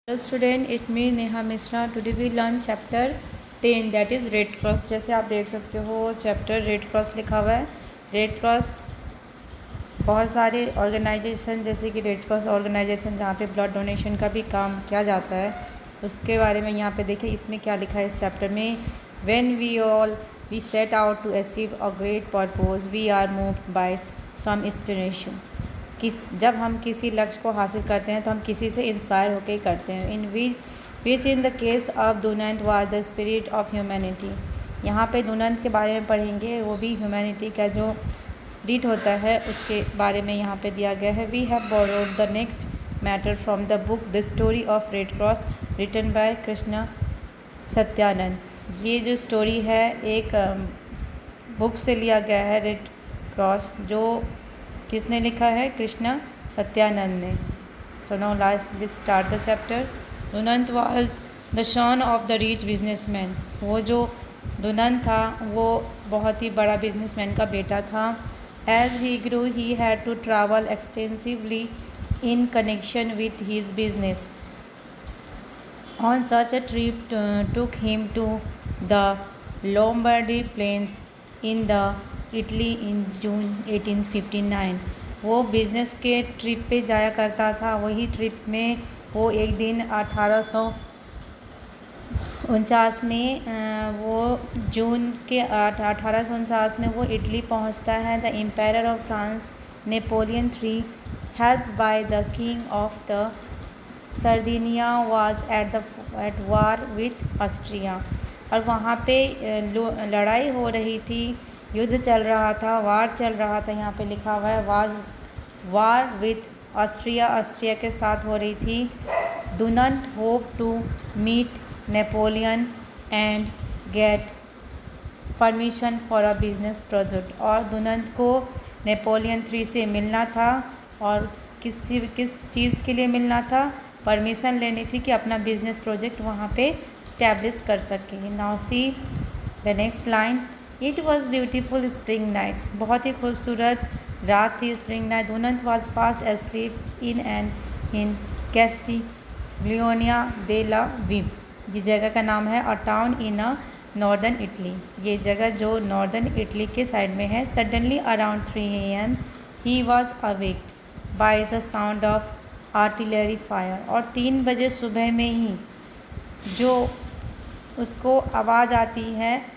Hello student, it me Neha Mishra. Today we learn chapter 10 that is Red Cross. जैसे आप देख सकते हो चैप्टर रेड क्रॉस लिखा हुआ है। रेड क्रॉस बहुत सारे ऑर्गेनाइजेशन जैसे कि रेड क्रॉस ऑर्गेनाइजेशन जहाँ पे ब्लड डोनेशन का भी काम किया जाता है, उसके बारे में यहाँ पे देखिए इसमें क्या लिखा है इस चैप्टर में। When we set out to achieve a great purpose we are moved by some inspiration. जब हम किसी लक्ष्य को हासिल करते हैं तो हम किसी से इंस्पायर होकर ही करते हैं। In the case of Dunant was the spirit of humanity. यहाँ पे दुनंत के बारे में पढ़ेंगे, वो भी ह्यूमैनिटी का जो स्पिरिट होता है उसके बारे में यहाँ पे दिया गया है। We have borrowed the next matter from the book the story of Red Cross written by Krishna Satyanand. ये जो स्टोरी है एक बुक से लिया गया है, रेड क्रॉस, जो किसने लिखा है? कृष्ण सत्यानंद ने। So now let's start the chapter. Dunant was the son of the rich businessman. वो जो दुनंत था वो बहुत ही बड़ा बिजनेसमैन का बेटा था। As he grew he had to travel extensively in connection with his business. On such a trip took him to the Lombardy plains in the Italy in June 1859। वो बिज़नेस के ट्रिप पे जाया करता था। वही ट्रिप में वो एक दिन 1849 में वो जून के 1849 में वो इटली पहुंचता है। The empire of France Napoleon III help by the king of the Sardinia was at war with Austria. और वहाँ पे लड़ाई हो रही थी, युद्ध चल रहा था, वार चल रहा था। यहाँ पे लिखा हुआ है वार विथ ऑस्ट्रिया, ऑस्ट्रिया के साथ हो रही थी। Dunant hope to meet Napoleon and get permission for a business project. और दुनंत को नेपोलियन III से मिलना था। और किस चीज़ के लिए मिलना था? परमिशन लेनी थी कि अपना बिजनेस प्रोजेक्ट वहाँ पे स्टैब्लिश कर सके। Now see the next line. It was beautiful spring night. बहुत ही खूबसूरत रात थी, spring night. Dunant was fast asleep in Castiglione दे ला विव। ये जगह का नाम है और town in a northern Italy. ये जगह जो नॉर्दर्न इटली के साइड में है। Suddenly around 3 AM he was awaked by the sound of artillery fire. और 3 बजे सुबह में ही जो उसको आवाज़ आती है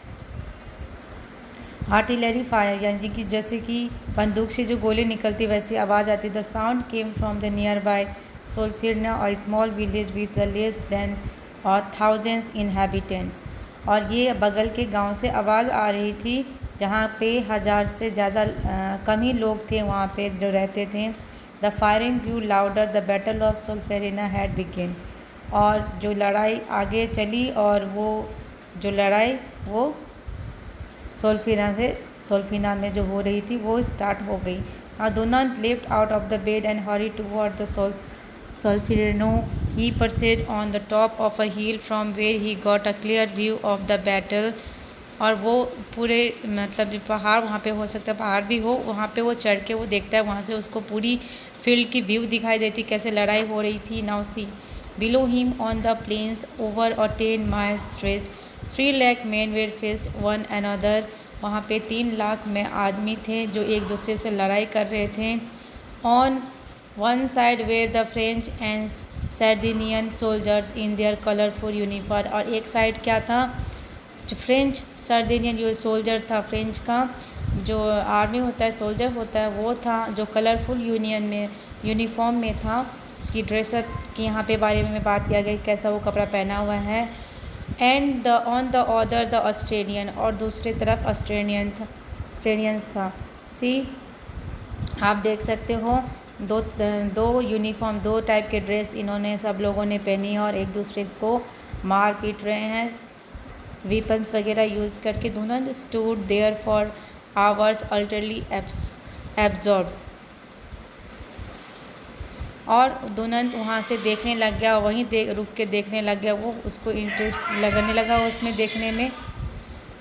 आर्टिलरी फायर, यानी कि जैसे कि बंदूक से जो गोली निकलती वैसी आवाज़ आती। The sound came from the nearby Solferino और small village with less than और थाउजेंड्स इनहेबिटेंट्स। और ये बगल के गांव से आवाज़ आ रही थी जहाँ पे 1000 से ज़्यादा कम ही लोग थे वहाँ पे जो रहते थे। The firing grew louder, the battle of Solferino had begin. और जो लड़ाई आगे चली और वो जो लड़ाई वो सोल्फिना में जो हो रही थी वो स्टार्ट हो गई। Dunant left out of the bed and hurry toward the Solferino. He perched on the top of a hill from where he got a clear view of the battle. और वो पूरे मतलब पहाड़, वहाँ पे हो सकता है पहाड़ भी हो, वहाँ पे वो चढ़ के वो देखता है, वहाँ से उसको पूरी फील्ड की व्यू दिखाई देती कैसे लड़ाई हो रही थी। Now see below him on the planes over a 10 miles stretch 3 lakh men were faced one another। वहाँ पे 3 लाख में आदमी थे जो एक दूसरे से लड़ाई कर रहे थे। On one side where the French and Sardinian soldiers in their colourful uniform. और एक साइड क्या था? जो फ्रेंच सर्दिनियन जो सोल्जर था, फ्रेंच का जो आर्मी होता है, सोल्जर होता है, वो था जो कलरफुल यूनिफॉर्म में था। उसकी ड्रेसअप की यहाँ पे बारे में बात किया गया कैसा वो कपड़ा पहना हुआ है। And on the other the Australian, और दूसरी तरफ ऑस्ट्रेलियंस था। सी आप देख सकते हो दो यूनिफॉर्म, 2 टाइप के ड्रेस इन्होंने सब लोगों ने पहनी और एक दूसरे को मार पीट रहे हैं वेपन्स वगैरह यूज़ करके। Dunant stood there for hours utterly absorb. और दुनंत वहाँ से देखने लग गया, वहीं रुक के देखने लग गया, वो उसको इंटरेस्ट लगने लगा उसमें देखने में।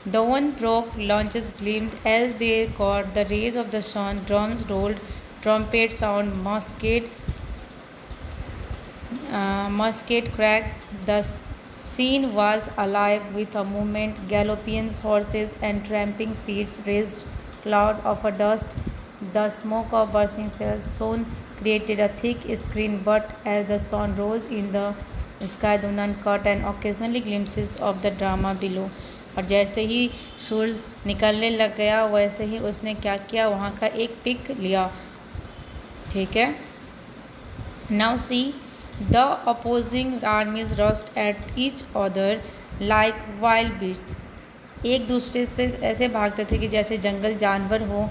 Dawn broke, launches gleamed as they caught the rays of the sun, drums rolled, trumpets sound, musket cracked. The scene was alive with a movement. Galloping horses and tramping feet raised cloud of a dust. The smoke of bursting shells soon created a thick screen, but as the sun rose in the sky, Dunan caught and occasionally glimpses of the drama below. और जैसे ही सूरज निकलने लग गया वैसे ही उसने क्या किया, वहाँ का एक पिक लिया। ठीक है, now see the opposing armies rushed at each other like wild beasts. एक दूसरे से ऐसे भागते थे कि जैसे जंगल जानवर हो।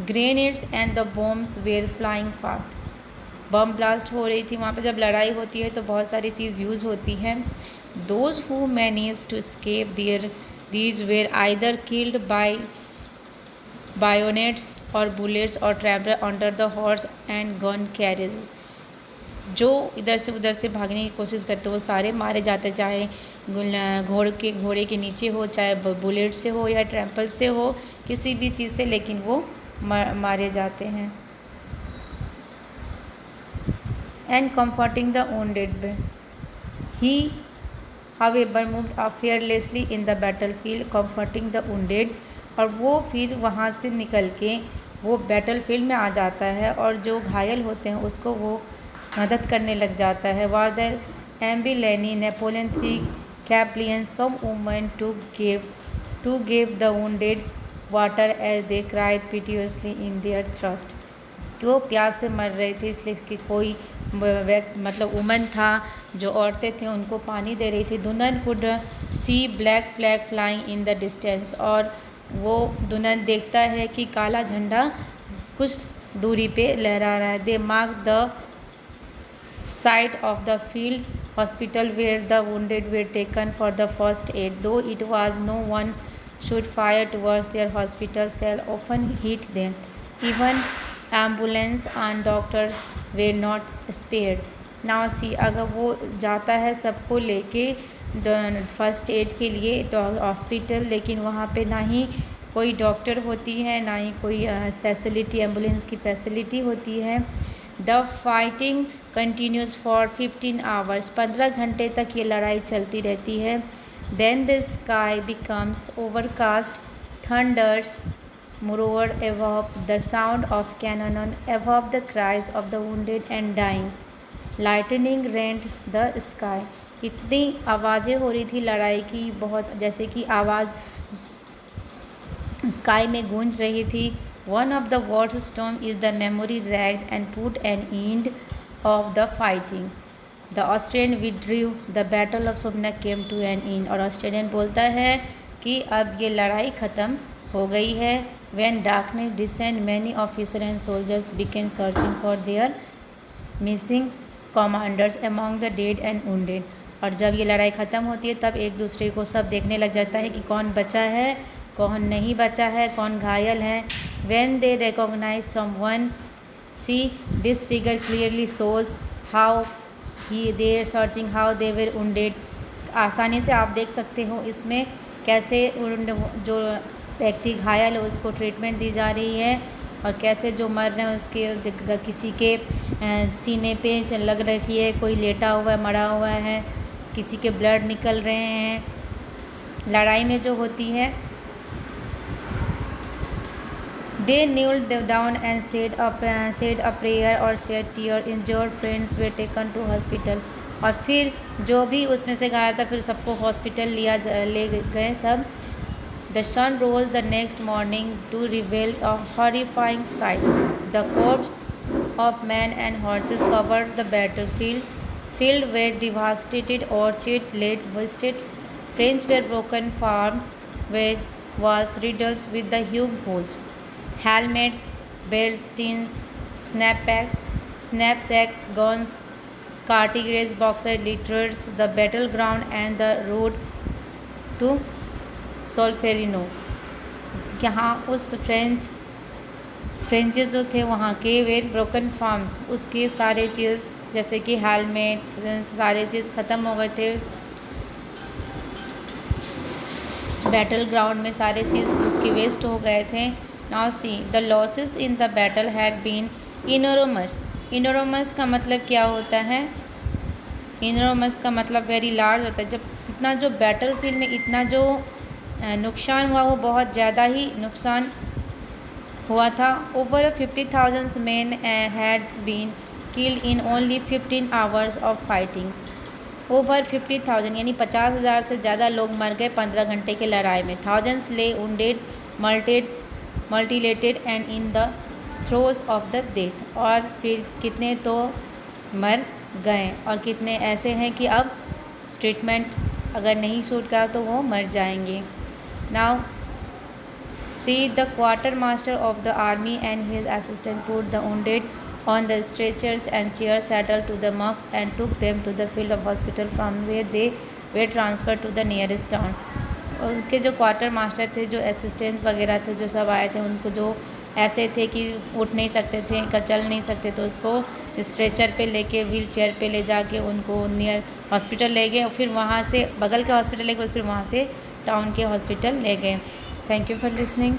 Grenades and the bombs were flying fast. Bomb blast हो रही थी वहाँ पे। जब लड़ाई होती है तो बहुत सारी चीज़ यूज़ होती हैं। Those who manage to escape these were either killed by bayonets और बुलेट्स और trapped under the horse and gun carriage. जो इधर से उधर से भागने की कोशिश करते वो सारे मारे जाते, चाहे घोड़े के नीचे हो, चाहे बुलेट से हो या ट्रैम्पल से हो, किसी भी चीज़ से, लेकिन वो मारे जाते हैं। And comforting the wounded. He, however, moved fearlessly in the battlefield, comforting the wounded. और वो फिर वहाँ से निकल के वो बैटलफील्ड में आ जाता है और जो घायल होते हैं उसको वो मदद करने लग जाता है। वादर एम्बिलेनी नेपोलियन III कैप्लियन some women to give the wounded water as they cried piteously in their thirst. वो प्यास से मर रहे थे इसलिए कि कोई मतलब वुमन था, जो औरतें थी उनको पानी दे रही थी। Dunant could see black flag flying in the distance. और वो दुनन देखता है कि काला झंडा कुछ दूरी पे लहरा रहा है। They mark the site of the field hospital where the wounded were taken for the first aid. Though it was no one should fire towards their hospital shell often hit them. Even ambulance and doctors were not spared. Now see, अगर वो जाता है सबको लेके first aid के लिए hospital, लेकिन वहाँ पे ना ही कोई डॉक्टर होती है ना ही कोई फैसिलिटी, एम्बुलेंस की फैसिलिटी होती है। The fighting continues for 15 hours. 15 घंटे तक ये लड़ाई चलती रहती है। Then the sky becomes overcast, thunder moreover above the sound of cannon, above the cries of the wounded and dying. Lightning rent the sky. इतनी आवाज़ें हो रही थी लड़ाई की, बहुत, जैसे कि आवाज़ स्काई में गूंज रही थी। One of the war storm is the memory ragged and put an end of the fighting. The Austrian withdrew. The battle of Somme came to an end. और ऑस्ट्रेलियन बोलता है कि अब ये लड़ाई ख़त्म हो गई है। When darkness descended, many officers and soldiers began searching for their missing commanders among the dead and wounded. और जब ये लड़ाई ख़त्म होती है तब एक दूसरे को सब देखने लग जाता है कि कौन बचा है, कौन नहीं बचा है, कौन घायल है। When they recognize someone, see this figure clearly shows how they are searching, how they were wounded. आसानी से आप देख सकते हो इसमें कैसे जो व्यक्ति घायल है उसको ट्रीटमेंट दी जा रही है और कैसे जो मर रहे हैं उसके किसी के सीने पे लग रही है, कोई लेटा हुआ है, मरा हुआ है, किसी के ब्लड निकल रहे हैं। लड़ाई में जो होती है, दे kneeled down and said a prayer or shed tears. Injured friends were taken to hospital. और फिर जो भी उसमें से घायल था फिर सबको हॉस्पिटल ले गए सब। The sun rose the next morning to reveal a horrifying sight. The corpses of men and horses covered the battlefield. Fields were devastated, orchards laid wasted. French were broken farms were walls riddled with the huge holes. Helmet, belts, tins, knapsacks, guns, cartridges, boxes littered the battleground and the road to Solferino. यहाँ उस फ्रेंचेस जो थे वहाँ के वे broken farms, उसके सारे चीज़ जैसे कि हेलमेट, सारे चीज़ ख़त्म हो गए थे। बैटल ग्राउंड में सारे चीज़ उसके वेस्ट हो गए थे। Now see the losses in the battle had been enormous. Enormous का मतलब क्या होता है? इनोरमस का मतलब वेरी लार्ज होता है। जब इतना जो बैटल फील्ड में इतना जो नुकसान हुआ वो बहुत ज़्यादा ही नुकसान हुआ था। Over 50,000 men had been killed in only 15 hours of fighting। Over 50,000 यानी 50,000 से ज़्यादा लोग मर गए 15 घंटे की लड़ाई में। थाउजेंड्स ले wounded, mutilated and in the throes of the death। और फिर कितने तो मर गए और कितने ऐसे हैं कि अब ट्रीटमेंट अगर नहीं सूट करा तो वो मर जाएंगे। Now see the quarter master of the army and his assistant put the wounded on the stretchers and chairs saddled to the mugs and took them to the field of hospital from where they were transferred to the nearest town। और उसके जो quarter master थे, जो assistants वगैरह थे, जो सब आए थे, उनको जो ऐसे थे कि उठ नहीं सकते थे, चल नहीं सकते, तो उसको स्ट्रेचर पे लेके व्हील चेयर पे ले जाके उनको नियर हॉस्पिटल ले गए और फिर वहाँ से बगल के हॉस्पिटल ले गए, फिर वहाँ से टाउन के हॉस्पिटल ले गए। Thank you for listening.